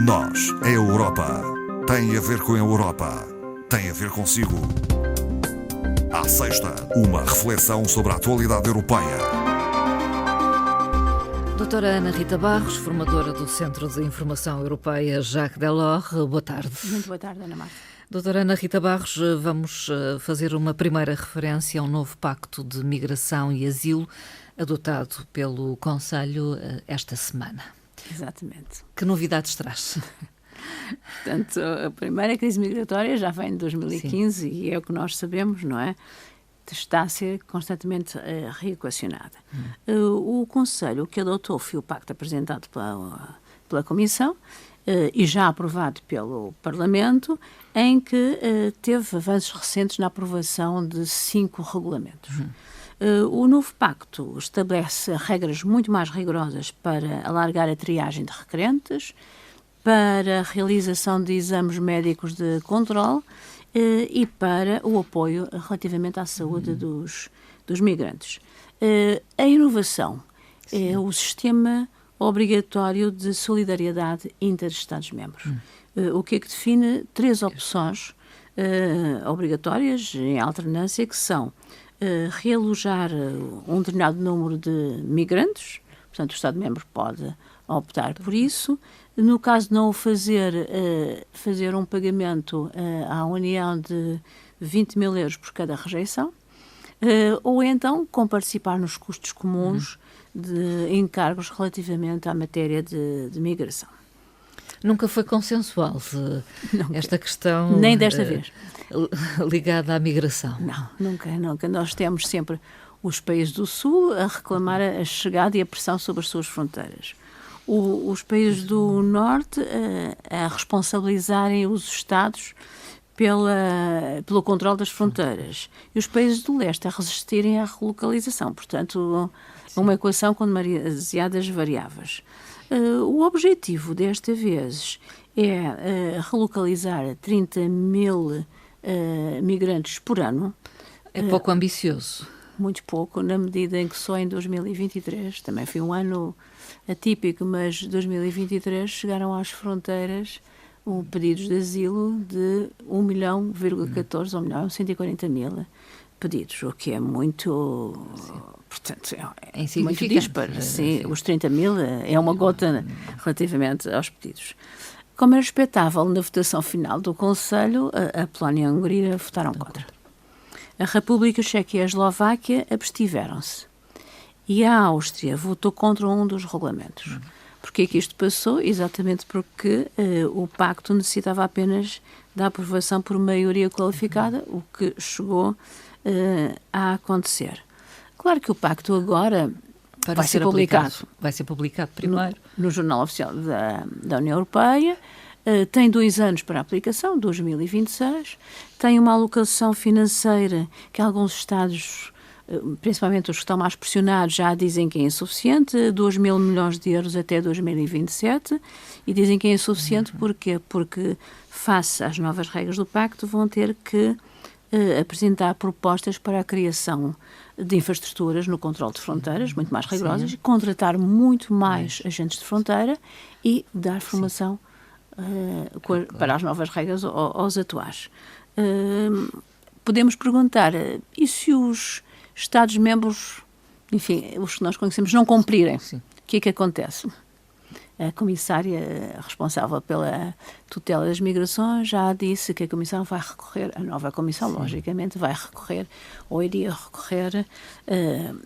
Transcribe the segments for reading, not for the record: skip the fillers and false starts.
Nós, a Europa, tem a ver com a Europa, tem a ver consigo. À sexta, uma reflexão sobre a atualidade europeia. Doutora Ana Rita Barros, formadora do Centro de Informação Europeia Jacques Delors, boa tarde. Muito boa tarde, Ana Marta. Doutora Ana Rita Barros, vamos fazer uma primeira referência ao novo Pacto de Migração e Asilo adotado pelo Conselho esta semana. Exatamente. Que novidades traz? Portanto, a primeira crise migratória já vem de 2015. Sim. E é o que nós sabemos, não é? Está a ser constantemente reequacionada. O Conselho, que adotou, foi o pacto apresentado pela Comissão e já aprovado pelo Parlamento, em que teve avanços recentes na aprovação de 5 regulamentos. O novo pacto estabelece regras muito mais rigorosas para alargar a triagem de requerentes, para a realização de exames médicos de controle e para o apoio relativamente à saúde dos migrantes. A inovação é o sistema obrigatório de solidariedade inter-Estados-membros, o que é que define 3 opções obrigatórias em alternância, que são realojar um determinado número de migrantes, portanto o Estado-membro pode optar por isso. No caso de não o fazer, fazer um pagamento à União de 20 mil euros por cada rejeição, ou então comparticipar nos custos comuns de encargos relativamente à matéria de migração. Nunca foi consensual esta questão? Nem desta vez. Ligada à migração? Não, nunca. Nós temos sempre os países do Sul a reclamar a chegada e a pressão sobre as suas fronteiras. Os países do Norte a responsabilizarem os Estados pelo controle das fronteiras. E os países do Leste a resistirem à relocalização. Portanto, uma equação com demasiadas variáveis. O objetivo desta vez é relocalizar 30 mil migrantes por ano. É pouco ambicioso. Muito pouco, na medida em que só em 2023, também foi um ano atípico, mas 2023 chegaram às fronteiras pedidos de asilo de 1,14 milhão, 140.000 pedidos, o que é muito, portanto, é muito disparo. Sim, os 30 mil é uma gota relativamente aos pedidos. Como era expectável, na votação final do Conselho, a Polónia e a Hungria votaram contra. A República Checa e a Eslováquia abstiveram-se. E a Áustria votou contra um dos regulamentos. Porquê é que isto passou? Exatamente porque o pacto necessitava apenas da aprovação por maioria qualificada, o que chegou a acontecer. Claro que o pacto agora vai ser publicado. Vai ser publicado primeiro. No Jornal Oficial da União Europeia. Tem 2 anos para a aplicação, 2026. Tem uma alocação financeira que alguns Estados, principalmente os que estão mais pressionados, já dizem que é insuficiente, 2 mil milhões de euros até 2027, e dizem que é insuficiente porque, face às novas regras do Pacto, vão ter que apresentar propostas para a criação de infraestruturas no controle de fronteiras, muito mais rigorosas, e contratar muito mais agentes de fronteira e dar formação para as novas regras aos atuais. Podemos perguntar, e se os Estados-membros, enfim, os que nós conhecemos, não cumprirem? O que é que acontece? A comissária responsável pela tutela das migrações já disse que a Comissão vai recorrer, a nova Comissão, logicamente, vai recorrer, ou iria recorrer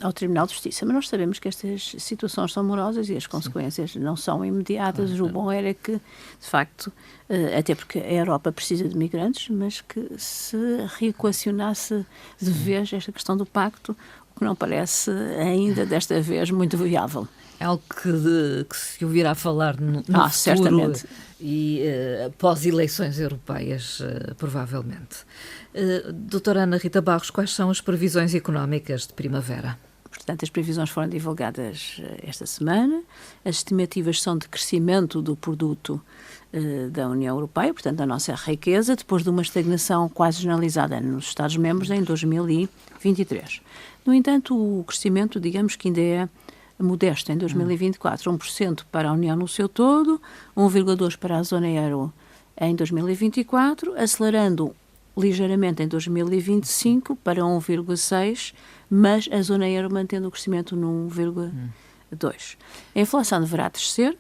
ao Tribunal de Justiça. Mas nós sabemos que estas situações são morosas e as consequências não são imediatas. O bom era que, de facto, até porque a Europa precisa de migrantes, mas que se reequacionasse de vez esta questão do pacto, o que não parece ainda, desta vez, muito viável. É algo que se ouvirá falar no futuro, certamente. E após eleições europeias, provavelmente. Doutora Ana Rita Barros, quais são as previsões económicas de primavera? Portanto, as previsões foram divulgadas esta semana. As estimativas são de crescimento do produto da União Europeia, portanto, da nossa riqueza, depois de uma estagnação quase generalizada nos Estados-membros em 2023. No entanto, o crescimento, digamos que ainda é modesto em 2024, 1% para a União no seu todo, 1,2% para a zona euro em 2024, acelerando ligeiramente em 2025 para 1,6%, mas a zona euro mantendo o crescimento no 1,2%. A inflação deverá descer,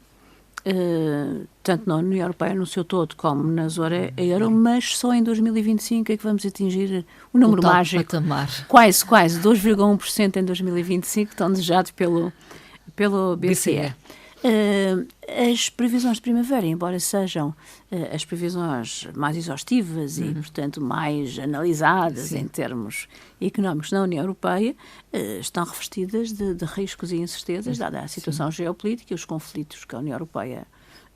tanto na União Europeia no seu todo como na zona euro, mas só em 2025 é que vamos atingir o número mágico, patamar. quase 2,1% em 2025, tão desejado pelo BCE. As previsões de primavera, embora sejam as previsões mais exaustivas e, portanto, mais analisadas em termos económicos na União Europeia, estão revestidas de riscos e incertezas, dada a situação geopolítica e os conflitos que a União Europeia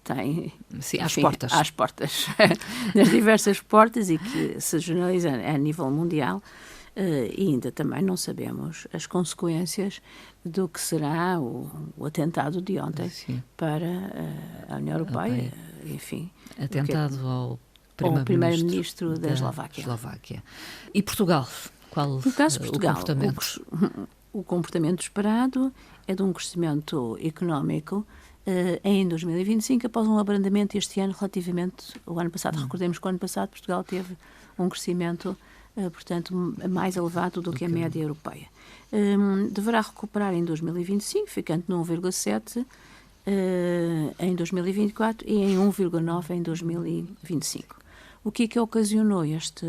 tem, às portas, nas diversas portas, e que se generalizam a nível mundial. E ainda também não sabemos as consequências do que será o atentado de ontem para a União Europeia. Enfim, atentado ao primeiro-ministro da Eslováquia. E Portugal? Qual no caso de Portugal, o comportamento? O comportamento esperado é de um crescimento económico em 2025, após um abrandamento este ano relativamente ao ano passado. Recordemos que o ano passado Portugal teve um crescimento portanto, mais elevado do que a média europeia. Deverá recuperar em 2025, ficando no 1,7% em 2024 e em 1,9% em 2025. O que é que ocasionou este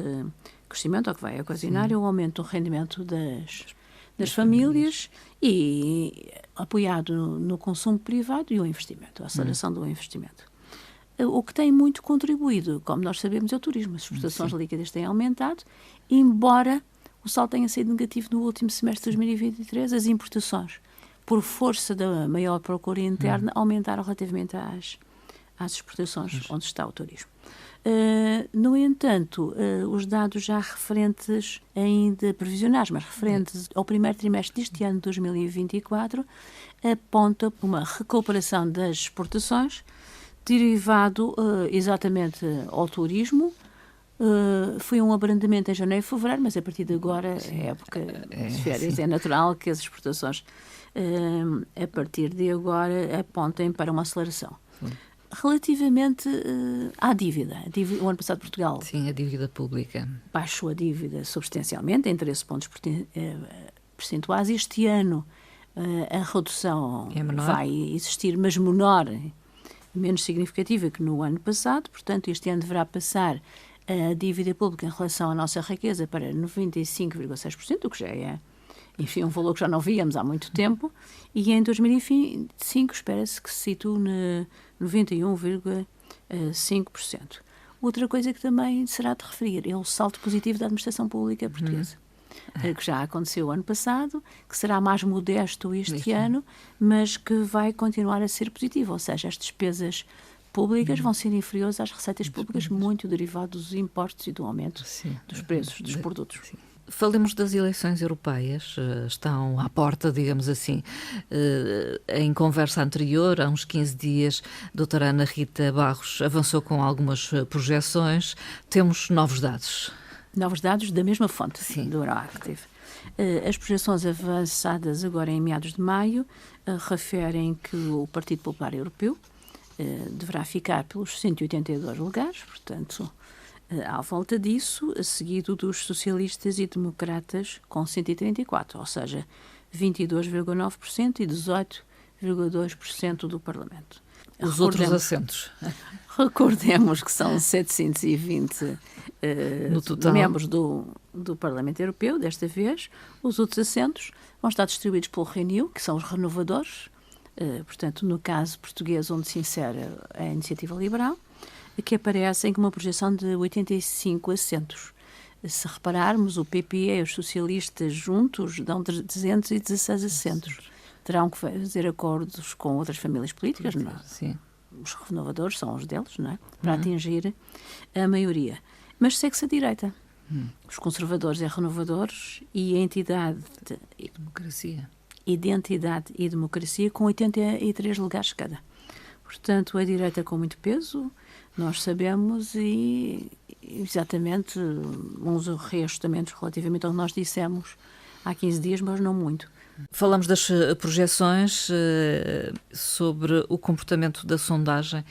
crescimento, ou que vai ocasionar, é o aumento do rendimento das famílias e apoiado no consumo privado e o investimento, a aceleração do investimento. O que tem muito contribuído, como nós sabemos, é o turismo. As exportações líquidas têm aumentado, embora o saldo tenha sido negativo no último semestre de 2023, as importações, por força da maior procura interna, aumentaram relativamente às exportações, onde está o turismo. No entanto, os dados já referentes, ainda previsionais, mas referentes ao primeiro trimestre deste ano de 2024, apontam para uma recuperação das exportações, derivado exatamente ao turismo. Foi um abrandamento em janeiro e fevereiro, mas a partir de agora, é época de férias, é natural que as exportações, a partir de agora, apontem para uma aceleração. Relativamente à dívida, o ano passado Portugal... Sim, a dívida pública. Baixou a dívida substancialmente, em 13 pontos percentuais. Este ano a redução vai existir, mas menor, menos significativa que no ano passado. Portanto, este ano deverá passar a dívida pública em relação à nossa riqueza para 95,6%, o que já é, enfim, um valor que já não víamos há muito tempo, e em 2025 espera-se que se situe na 91,5%. Outra coisa que também será de referir é o salto positivo da administração pública portuguesa, que já aconteceu ano passado, que será mais modesto este ano, mas que vai continuar a ser positivo, ou seja, as despesas públicas vão ser inferiores às receitas públicas, muito derivados dos impostos e do aumento dos preços dos produtos. Sim. Falemos das eleições europeias, estão à porta, digamos assim. Em conversa anterior, há uns 15 dias, a doutora Ana Rita Barros avançou com algumas projeções. Temos novos dados. Novos dados da mesma fonte, do Euroactiv. As projeções avançadas agora em meados de maio referem que o Partido Popular Europeu deverá ficar pelos 182 lugares, portanto, à volta disso, seguido dos socialistas e democratas com 134, ou seja, 22,9% e 18,2% do Parlamento. Os outros assentos? Recordemos que são 720 membros do Parlamento Europeu, desta vez. Os outros assentos vão estar distribuídos pelo Renew, que são os renovadores, portanto, no caso português, onde se insere a Iniciativa Liberal, que aparecem com uma projeção de 85 assentos. Se repararmos, o PPE e os socialistas juntos dão 216 assentos. Terão que fazer acordos com outras famílias políticas, não é? Sim. Os renovadores são os deles, não é? Para atingir a maioria. Mas segue-se a direita. Os conservadores e renovadores e a entidade... Democracia. Identidade e Democracia, com 83 lugares cada. Portanto, a direita com muito peso, nós sabemos, e exatamente uns reajustamentos relativamente ao que nós dissemos há 15 dias, mas não muito. Falamos das projeções sobre o comportamento da sondagem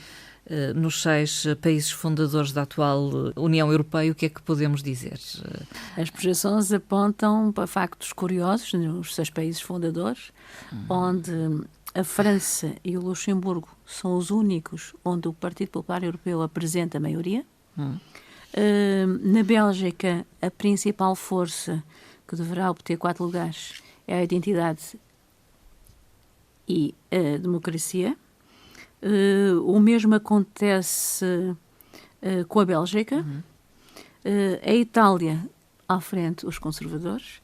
nos 6 países fundadores da atual União Europeia. O que é que podemos dizer? As projeções apontam para factos curiosos nos 6 países fundadores, onde a França e o Luxemburgo são os únicos onde o Partido Popular Europeu apresenta a maioria. Na Bélgica, a principal força que deverá obter 4 lugares é a identidade e a democracia. O mesmo acontece com a Bélgica. A Itália, à frente, os conservadores.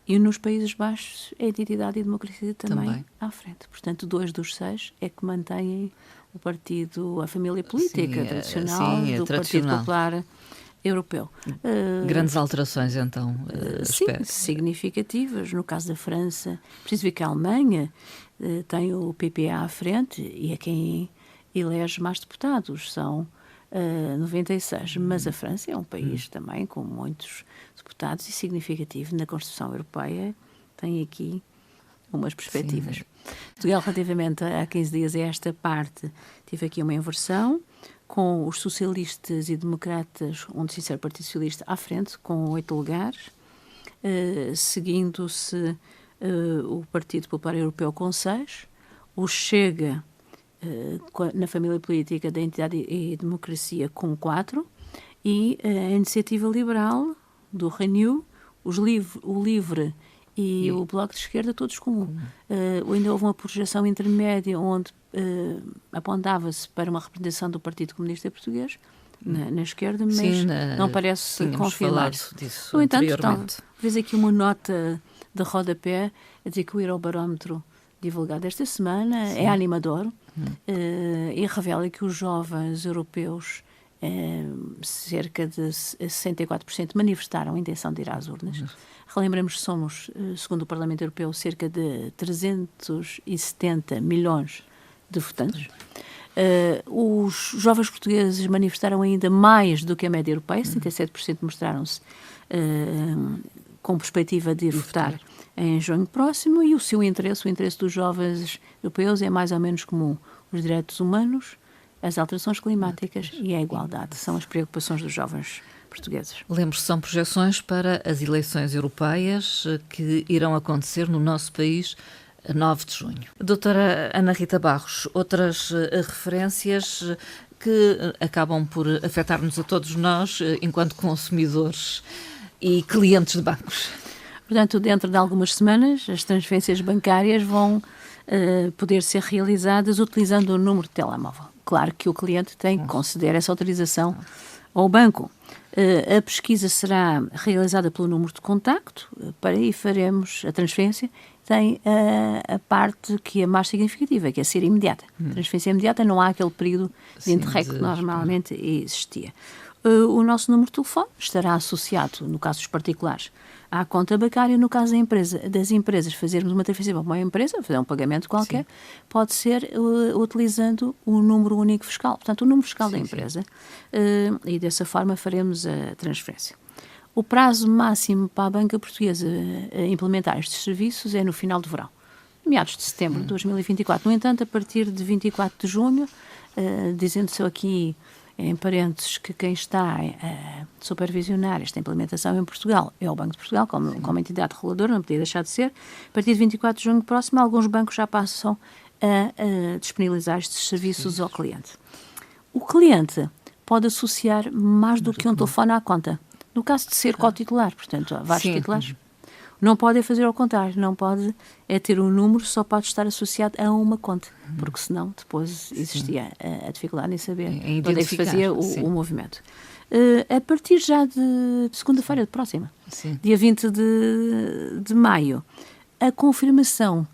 E nos Países Baixos, a identidade e a democracia também à frente. Portanto, 2 dos 6 é que mantêm o partido, a família política tradicional do Partido Popular Europeu. Grandes alterações, então, sim, significativas. No caso da França, preciso ver que a Alemanha tem o PPA à frente e é quem elege mais deputados, são 96. Mas a França é um país também com muitos deputados e significativo na Constituição Europeia, tem aqui umas perspectivas. Portugal, relativamente há 15 dias a esta parte, tive aqui uma inversão, com os socialistas e democratas, onde se insere o Partido Socialista à frente, com 8 lugares, seguindo-se o Partido Popular Europeu com 6, o Chega, na família política da Identidade e Democracia, com 4, e a Iniciativa Liberal, do Renew, o Livre e o Bloco de Esquerda, todos com 1. Ainda houve uma projeção intermédia onde apontava-se para uma representação do Partido Comunista Português na esquerda, mas não parece confirmar-se. No entanto, talvez aqui uma nota de rodapé a dizer que o Eurobarómetro divulgado esta semana é animador e revela que os jovens europeus, cerca de 64%, manifestaram a intenção de ir às urnas. Relembramos que somos, segundo o Parlamento Europeu, cerca de 370 milhões de votantes. Os jovens portugueses manifestaram ainda mais do que a média europeia, 77% mostraram-se com perspectiva de ir votar em junho próximo, e o interesse dos jovens europeus é mais ou menos comum. Os direitos humanos, as alterações climáticas e a igualdade são as preocupações dos jovens portugueses. Lembro-se, são projeções para as eleições europeias que irão acontecer no nosso país a 9 de junho. Doutora Ana Rita Barros, outras referências que acabam por afetar-nos a todos nós enquanto consumidores e clientes de bancos. Portanto, dentro de algumas semanas, as transferências bancárias vão poder ser realizadas utilizando o número de telemóvel. Claro que o cliente tem que conceder essa autorização ao banco. A pesquisa será realizada pelo número de contacto, para aí faremos a transferência. Tem a parte que é mais significativa, que é ser imediata. Transferência imediata, não há aquele período de interregno que normalmente existia. O nosso número de telefone estará associado, no caso dos particulares, à conta bancária. No caso das empresas, fazermos uma transferência para uma empresa, fazer um pagamento qualquer, pode ser utilizando o número único fiscal. Portanto, o número fiscal da empresa. E dessa forma faremos a transferência. O prazo máximo para a banca portuguesa implementar estes serviços é no final do verão, meados de setembro de 2024. No entanto, a partir de 24 de junho, dizendo-se aqui em parênteses que quem está a supervisionar esta implementação em Portugal é o Banco de Portugal, como entidade reguladora, não podia deixar de ser. A partir de 24 de junho próximo, alguns bancos já passam a disponibilizar estes serviços ao cliente. O cliente pode associar mais do que um telefone à conta. No caso de ser co-titular, portanto, há vários titulares. Não pode fazer ao contrário, não pode ter um número, só pode estar associado a uma conta, porque senão depois existia a dificuldade em saber onde é que se fazia o movimento. A partir já de segunda-feira próxima, dia 20 de maio, a confirmação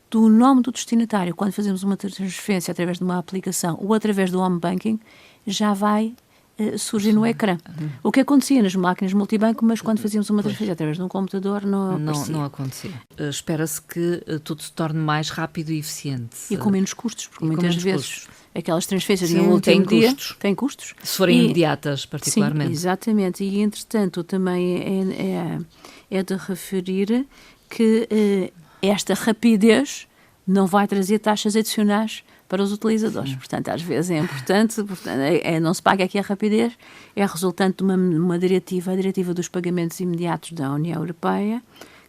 do nome do destinatário, quando fazemos uma transferência através de uma aplicação ou através do home banking, já vai surge no ecrã. O que acontecia nas máquinas multibanco, mas quando fazíamos uma transferência através de um computador não acontecia. Espera-se que tudo se torne mais rápido e eficiente. E com menos custos, porque muitas vezes aquelas transferências no último dia têm custos. Se forem imediatas, particularmente. Sim, exatamente. E, entretanto, também é de referir que esta rapidez não vai trazer taxas adicionais para os utilizadores. Portanto, às vezes é importante, não se paga aqui a rapidez, é resultante de uma diretiva, a diretiva dos pagamentos imediatos da União Europeia,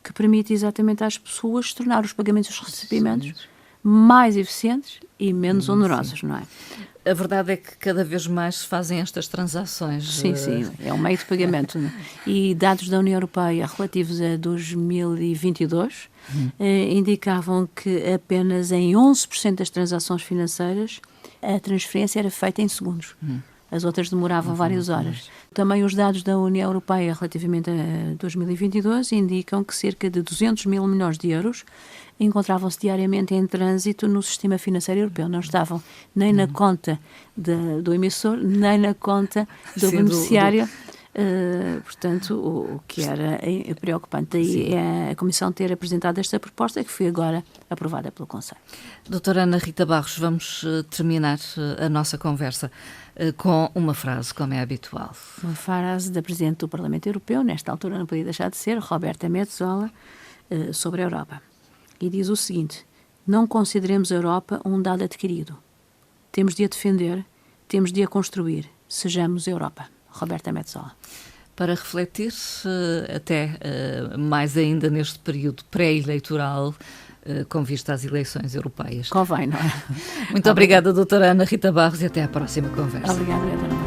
que permite exatamente às pessoas tornar os pagamentos e os recebimentos mais eficientes e menos onerosos, não é? A verdade é que cada vez mais se fazem estas transações. Sim, é um meio de pagamento. Não é? E dados da União Europeia relativos a 2022 indicavam que apenas em 11% das transações financeiras a transferência era feita em segundos. As outras demoravam várias horas. Também os dados da União Europeia relativamente a 2022 indicam que cerca de 200 mil milhões de euros encontravam-se diariamente em trânsito no sistema financeiro europeu. Não estavam nem na conta do emissor, nem na conta do beneficiário. Portanto, o que era preocupante. Daí é a Comissão ter apresentado esta proposta, que foi agora aprovada pelo Conselho. Doutora Ana Rita Barros, vamos terminar a nossa conversa com uma frase, como é habitual. Uma frase da Presidente do Parlamento Europeu, nesta altura não podia deixar de ser, Roberta Metsola, sobre a Europa. E diz o seguinte: não consideremos a Europa um dado adquirido. Temos de a defender, temos de a construir. Sejamos Europa. Roberta Metsola. Para refletir, até mais ainda neste período pré-eleitoral, com vista às eleições europeias. Convém, não é? Muito obrigada, doutora Ana Rita Barros, e até à próxima conversa. Obrigada, doutora.